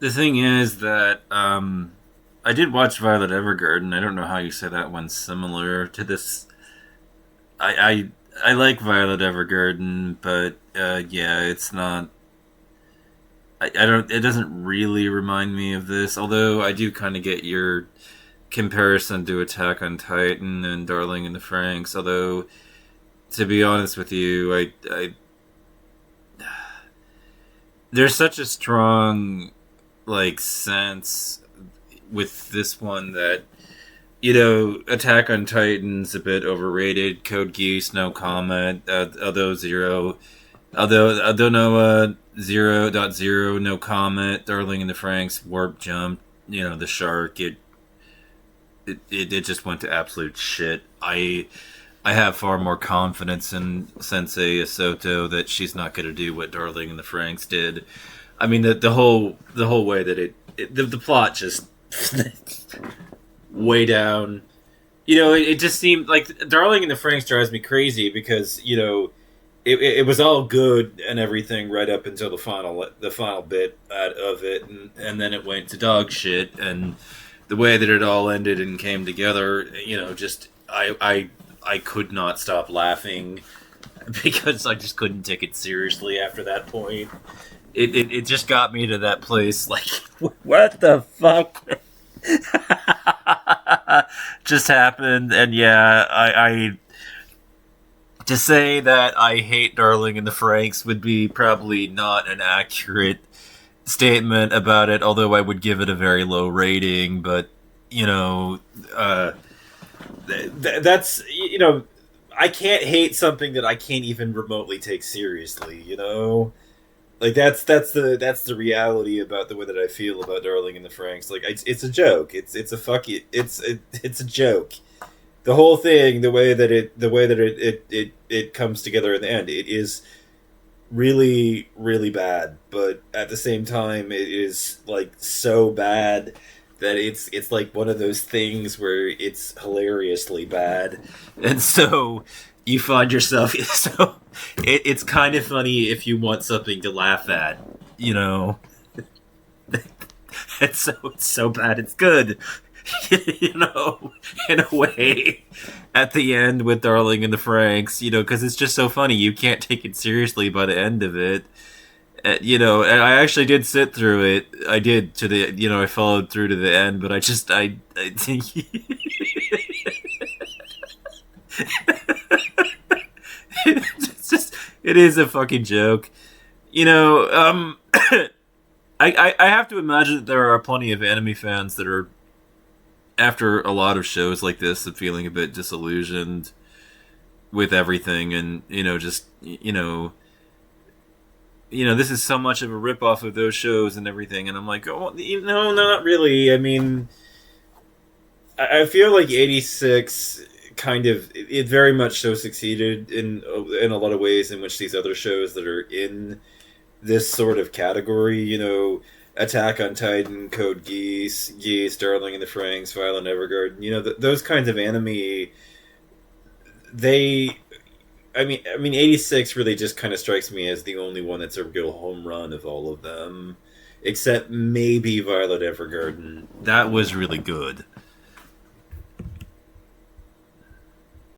The thing is that I did watch Violet Evergarden. I don't know how you say that one's similar to this. I like Violet Evergarden, but yeah, it's not. I don't. It doesn't really remind me of this. Although I do kind of get your comparison to Attack on Titan and Darling in the Franxx. Although, to be honest with you, I there's such a strong like sense with this one that Attack on Titan's a bit overrated. Code Geass, no comment. Although Noah 0.0, no comment. Darling in the Franxx, warp jump. The shark. It just went to absolute shit. I have far more confidence in Sensei Asoto that she's not going to do what Darling in the Franxx did. I mean, the whole way that the plot just way down. It just seemed like Darling in the Franxx drives me crazy because it was all good and everything right up until the final bit of it, and then it went to dog shit. And the way that it all ended and came together, just I could not stop laughing because I just couldn't take it seriously after that point. It just got me to that place like, what the fuck just happened? And yeah, I to say that I hate Darling in the Franxx would be probably not an accurate statement about it, although I would give it a very low rating. But that's I can't hate something that I can't even remotely take seriously. Like that's the reality about the way that I feel about Darling in the Franxx. Like it's a joke. It's a joke. The whole thing, the way that it comes together in the end, it is really really bad. But at the same time, it is like so bad that it's like one of those things where it's hilariously bad, and so you find yourself so it's kind of funny if you want something to laugh at, it's so bad it's good, in a way. At the end with Darling in the Franxx, because it's just so funny, you can't take it seriously by the end of it. And I actually did sit through it. I did to the, I followed through to the end, but I think it is a fucking joke. I have to imagine that there are plenty of anime fans that are, after a lot of shows like this, feeling a bit disillusioned with everything, and this is so much of a ripoff of those shows and everything, and I'm like, oh, no, not really. I mean, I feel like 86 kind of it very much so succeeded in a lot of ways in which these other shows that are in this sort of category, Attack on Titan, Code Geass, Darling in the Franxx, Violet Evergarden, those kinds of anime, they I mean, 86 really just kind of strikes me as the only one that's a real home run of all of them, except maybe Violet Evergarden. That was really good.